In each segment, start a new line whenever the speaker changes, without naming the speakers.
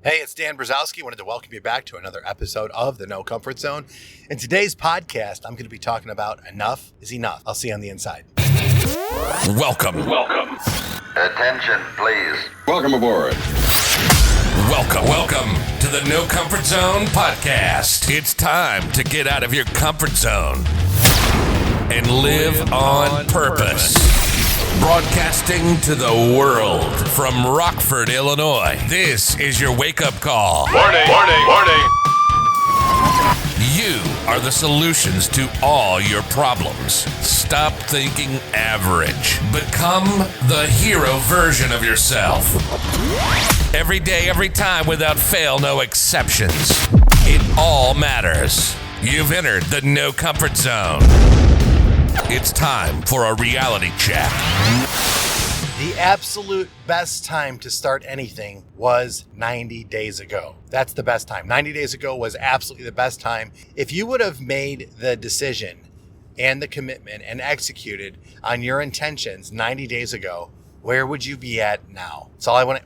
Hey, it's Dan Brzezowski. Wanted to welcome you back to another episode of The No Comfort Zone. In today's podcast, I'm going to be talking about enough is enough. I'll see you on the inside.
Welcome.
Attention, please.
Welcome aboard.
Welcome to the No Comfort Zone podcast. It's time to get out of your comfort zone and live on purpose. Broadcasting to the world from Rockford, Illinois. This is your wake-up call.
Warning.
You are the solutions to all your problems. Stop thinking average. Become the hero version of yourself. Every day, every time, without fail, no exceptions. It all matters. You've entered the No Comfort Zone. It's time for a reality check.
The absolute best time to start anything was 90 days ago. That's the best time. 90 days ago was absolutely the best time. If you would have made the decision and the commitment and executed on your intentions 90 days ago, where would you be at now?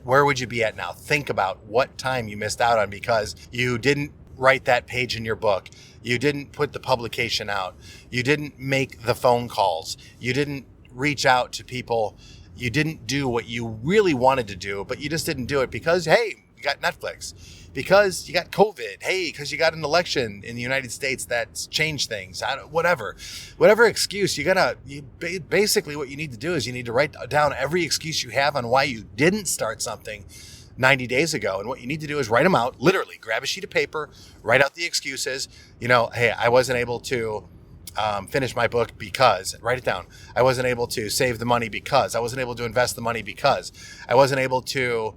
Where would you be at now? Think about what time you missed out on because you didn't write that page in your book. You didn't put the publication out. You didn't make the phone calls. You didn't reach out to people. You didn't do what you really wanted to do, but you just didn't do it because, hey, you got Netflix, because you got COVID, hey, because you got an election in the United States that's changed things, whatever excuse, basically what you need to do is you need to write down every excuse you have on why you didn't start something 90 days ago. And what you need to do is write them out, literally grab a sheet of paper, write out the excuses. Hey, I wasn't able to finish my book because, write it down. I wasn't able to save the money because, I wasn't able to invest the money because, I wasn't able to,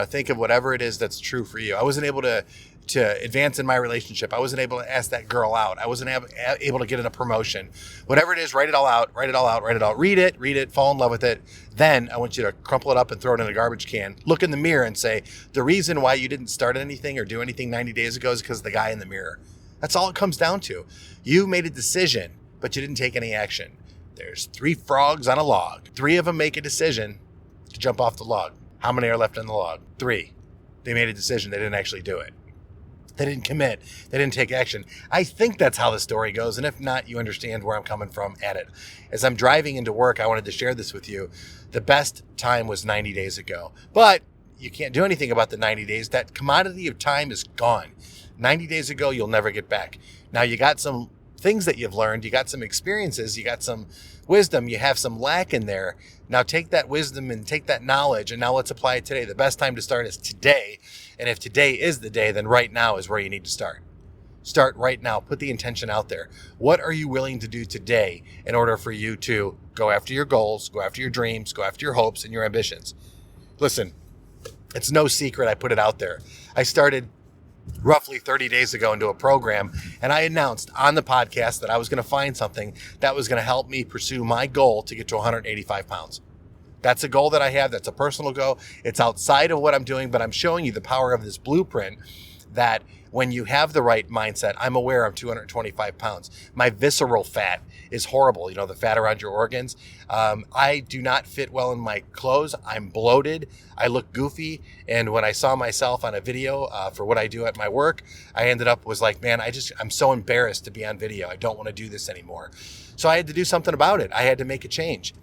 think of whatever it is that's true for you. I wasn't able to advance in my relationship. I wasn't able to ask that girl out. I wasn't able to get in a promotion. Whatever it is, write it all out. Read it, fall in love with it. Then I want you to crumple it up and throw it in a garbage can. Look in the mirror and say, the reason why you didn't start anything or do anything 90 days ago is because of the guy in the mirror. That's all it comes down to. You made a decision, but you didn't take any action. There's 3 frogs on a log. 3 of them make a decision to jump off the log. How many are left on the log? 3. They made a decision. They didn't actually do it. They didn't commit. They didn't take action. I think that's how the story goes. And if not, you understand where I'm coming from at it. As I'm driving into work, I wanted to share this with you. The best time was 90 days ago. But you can't do anything about the 90 days. That commodity of time is gone. 90 days ago, you'll never get back. Now, you got some things that you've learned. You got some experiences. You got some wisdom. You have some lack in there. Now, take that wisdom and take that knowledge, and now let's apply it today. The best time to start is today. And if today is the day, then right now is where you need to start. Start right now. Put the intention out there. What are you willing to do today in order for you to go after your goals, go after your dreams, go after your hopes and your ambitions? Listen, it's no secret. I put it out there. I started roughly 30 days ago into a program, and I announced on the podcast that I was going to find something that was going to help me pursue my goal to get to 185 pounds. That's a goal that I have. That's a personal goal. It's outside of what I'm doing, but I'm showing you the power of this blueprint that when you have the right mindset, I'm aware I'm 225 pounds. My visceral fat is horrible, the fat around your organs. I do not fit well in my clothes. I'm bloated. I look goofy. And when I saw myself on a video for what I do at my work, I was like, man, I'm so embarrassed to be on video. I don't want to do this anymore. So I had to do something about it. I had to make a change.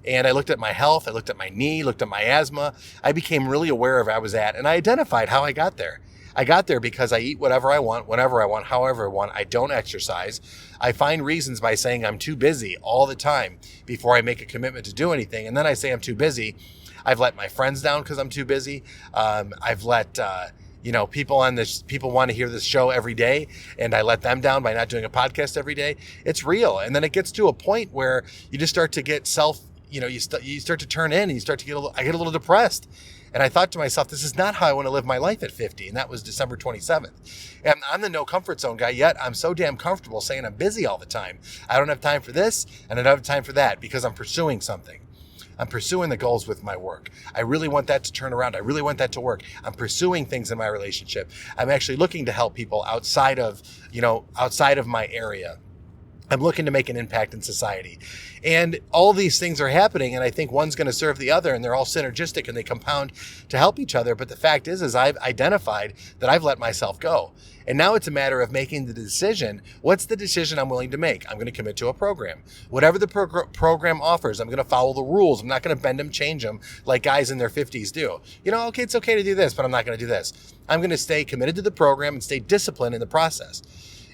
And I looked at my health. I looked at my knee, looked at my asthma. I became really aware of where I was at, and I identified how I got there. I got there because I eat whatever I want, whenever I want, however I want. I don't exercise. I find reasons by saying I'm too busy all the time before I make a commitment to do anything. And then I say I'm too busy. I've let my friends down because I'm too busy. I've let, people want to hear this show every day, and I let them down by not doing a podcast every day. It's real. And then it gets to a point where you just start to get you start to turn in and I get a little depressed. And I thought to myself, this is not how I want to live my life at 50. And that was December 27th. And I'm the no comfort zone guy, yet I'm so damn comfortable saying I'm busy all the time. I don't have time for this and I don't have time for that because I'm pursuing something. I'm pursuing the goals with my work. I really want that to turn around. I really want that to work. I'm pursuing things in my relationship. I'm actually looking to help people outside of my area. I'm looking to make an impact in society. And all these things are happening, and I think one's going to serve the other, and they're all synergistic and they compound to help each other. But the fact is I've identified that I've let myself go. And now it's a matter of making the decision. What's the decision I'm willing to make? I'm going to commit to a program. Whatever the program offers, I'm going to follow the rules. I'm not going to bend them, change them like guys in their 50s do. Okay, it's okay to do this, but I'm not going to do this. I'm going to stay committed to the program and stay disciplined in the process.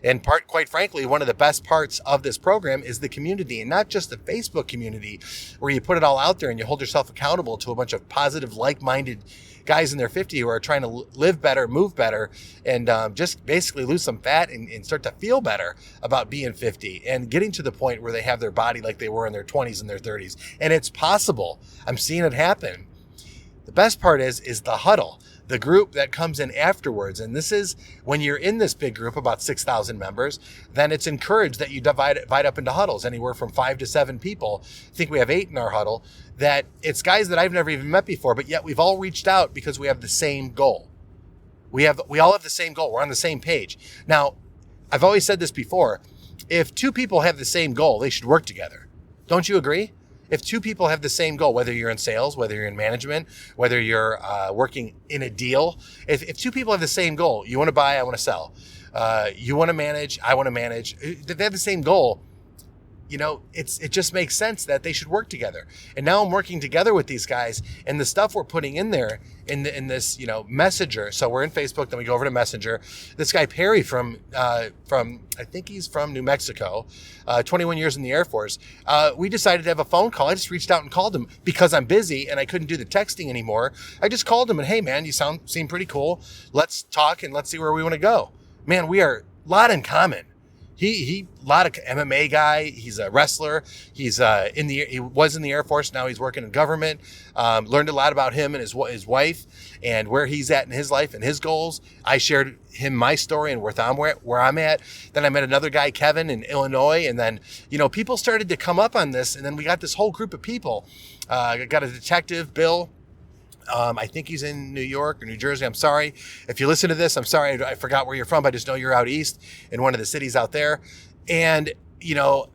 And quite frankly, one of the best parts of this program is the community, and not just the Facebook community where you put it all out there and you hold yourself accountable to a bunch of positive, like-minded guys in their 50s who are trying to live better, move better, and just basically lose some fat and start to feel better about being 50 and getting to the point where they have their body like they were in their 20s and their 30s. And it's possible. I'm seeing it happen. The best part is the huddle, the group that comes in afterwards. And this is when you're in this big group, about 6,000 members, then it's encouraged that you divide up into huddles, anywhere from 5 to 7 people. I think we have 8 in our huddle, that it's guys that I've never even met before, but yet we've all reached out because we have the same goal. We all have the same goal. We're on the same page. Now, I've always said this before. If 2 people have the same goal, they should work together. Don't you agree? If 2 people have the same goal, whether you're in sales, whether you're in management, whether you're working in a deal, if 2 people have the same goal, you want to buy, I want to sell. You want to manage, I want to manage. If they have the same goal, it just makes sense that they should work together. And now I'm working together with these guys, and the stuff we're putting in there in this, Messenger. So we're in Facebook, then we go over to Messenger. This guy Perry from I think he's from New Mexico, 21 years in the Air Force. We decided to have a phone call. I just reached out and called him because I'm busy and I couldn't do the texting anymore. I just called him and, hey man, you seem pretty cool. Let's talk and let's see where we want to go. Man, we are a lot in common. He lot of MMA guy. He's a wrestler. He was in the Air Force. Now he's working in government. Learned a lot about him and his wife and where he's at in his life and his goals. I shared him my story and where I'm at. Then I met another guy, Kevin, in Illinois. And then, people started to come up on this. And then we got this whole group of people. Got a detective, Bill. I think he's in New York or New Jersey. I'm sorry. If you listen to this, I'm sorry. I forgot where you're from. I just know you're out east in one of the cities out there. And,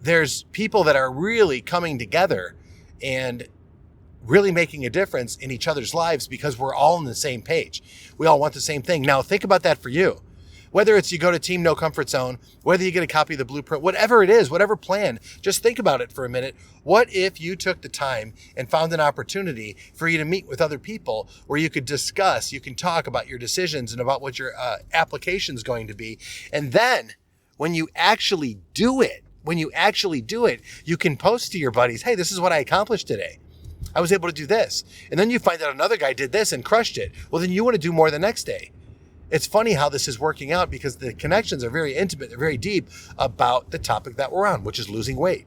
there's people that are really coming together and really making a difference in each other's lives because we're all on the same page. We all want the same thing. Now, think about that for you. Whether it's you go to Team No Comfort Zone, whether you get a copy of the blueprint, whatever it is, whatever plan, just think about it for a minute. What if you took the time and found an opportunity for you to meet with other people where you could discuss, you can talk about your decisions and about what your application is going to be. And then when you actually do it, you can post to your buddies, hey, this is what I accomplished today. I was able to do this. And then you find out another guy did this and crushed it. Well, then you want to do more the next day. It's funny how this is working out because the connections are very intimate, they're very deep about the topic that we're on, which is losing weight.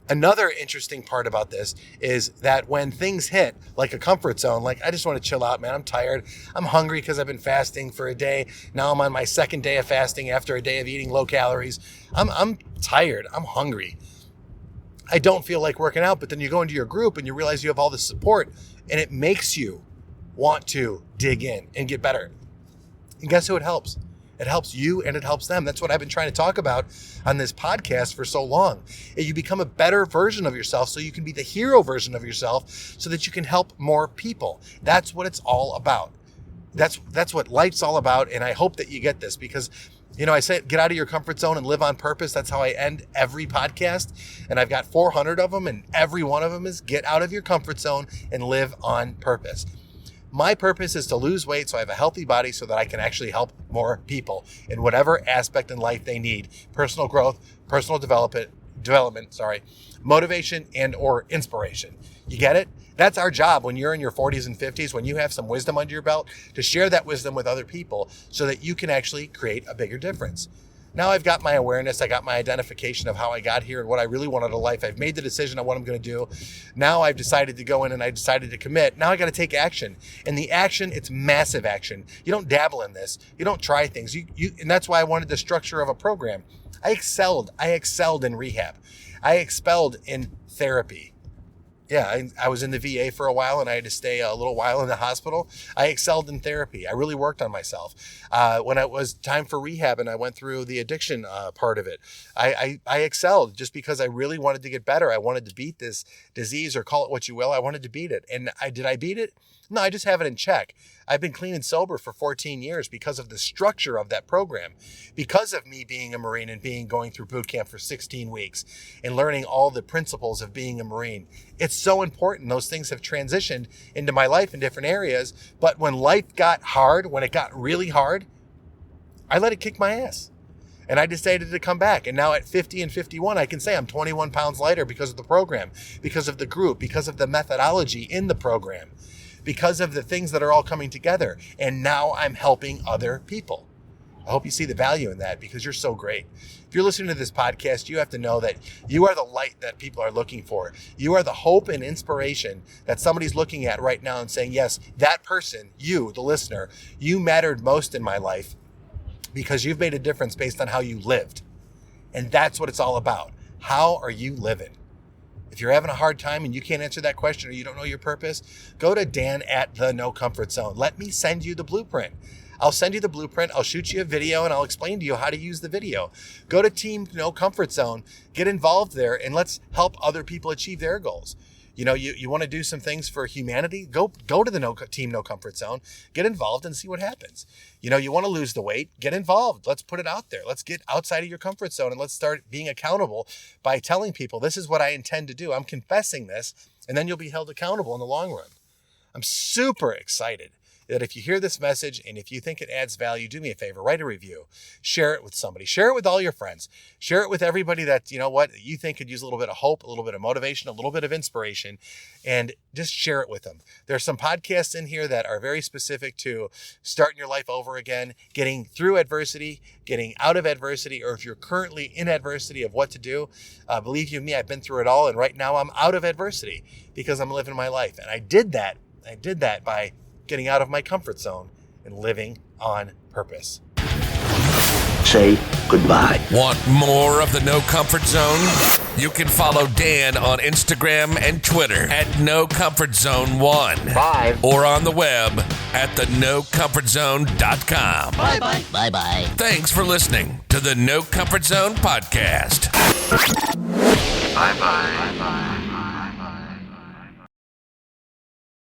Another interesting part about this is that when things hit like a comfort zone, like I just want to chill out, man, I'm tired, I'm hungry because I've been fasting for a day. Now I'm on my second day of fasting after a day of eating low calories. I'm tired, I'm hungry. I don't feel like working out, but then you go into your group and you realize you have all this support and it makes you want to dig in and get better. And guess who it helps? It helps you and it helps them. That's what I've been trying to talk about on this podcast for so long. You become a better version of yourself so you can be the hero version of yourself so that you can help more people. That's what it's all about. That's what life's all about. And I hope that you get this because, I say get out of your comfort zone and live on purpose. That's how I end every podcast. And I've got 400 of them and every one of them is get out of your comfort zone and live on purpose. My purpose is to lose weight so I have a healthy body so that I can actually help more people in whatever aspect in life they need. Personal growth, personal development, motivation and or inspiration. You get it? That's our job when you're in your 40s and 50s, when you have some wisdom under your belt, to share that wisdom with other people so that you can actually create a bigger difference. Now I've got my awareness, I got my identification of how I got here and what I really want out of life. I've made the decision on what I'm going to do. Now I've decided to go in and I decided to commit. Now I got to take action. And the action, it's massive action. You don't dabble in this. You don't try things. And that's why I wanted the structure of a program. I excelled in rehab. I excelled in therapy. Yeah, I was in the VA for a while and I had to stay a little while in the hospital. I excelled in therapy. I really worked on myself. When it was time for rehab and I went through the addiction part of it, I excelled just because I really wanted to get better. I wanted to beat this disease, or call it what you will. I wanted to beat it. And did I beat it? No, I just have it in check. I've been clean and sober for 14 years because of the structure of that program, because of me being a Marine and going through boot camp for 16 weeks and learning all the principles of being a Marine. It's so important. Those things have transitioned into my life in different areas. But when life got hard, when it got really hard, I let it kick my ass. And I decided to come back. And now at 50 and 51, I can say I'm 21 pounds lighter because of the program, because of the group, because of the methodology in the program, because of the things that are all coming together. And now I'm helping other people. I hope you see the value in that, because you're so great. If you're listening to this podcast, you have to know that you are the light that people are looking for. You are the hope and inspiration that somebody's looking at right now and saying, yes, that person, you, the listener, you mattered most in my life because you've made a difference based on how you lived. And that's what it's all about. How are you living? If you're having a hard time and you can't answer that question, or you don't know your purpose, go to Dan at the No Comfort Zone. Let me send you the blueprint. I'll send you the blueprint. I'll shoot you a video and I'll explain to you how to use the video. Go to Team No Comfort Zone, get involved there, and let's help other people achieve their goals. You know, you want to do some things for humanity? Go to the Team No Comfort Zone, get involved and see what happens. You know, you want to lose the weight, get involved. Let's put it out there. Let's get outside of your comfort zone and let's start being accountable by telling people, this is what I intend to do. I'm confessing this, and then you'll be held accountable in the long run. I'm super excited that if you hear this message and if you think it adds value, do me a favor, write a review, share it with somebody, share it with all your friends, share it with everybody that, you know what, you think could use a little bit of hope, a little bit of motivation, a little bit of inspiration, and just share it with them. There's some podcasts in here that are very specific to starting your life over again, getting through adversity, getting out of adversity, or if you're currently in adversity of what to do. Believe you me, I've been through it all, and right now I'm out of adversity because I'm living my life. And I did that by getting out of my comfort zone and living on purpose.
Say goodbye.
Want more of the No Comfort Zone? You can follow Dan on Instagram and Twitter at No Comfort Zone 1.
Bye.
Or on the web at thenocomfortzone.com.
Bye-bye. Bye-bye.
Thanks for listening to the No Comfort Zone podcast.
Bye-bye. Bye-bye.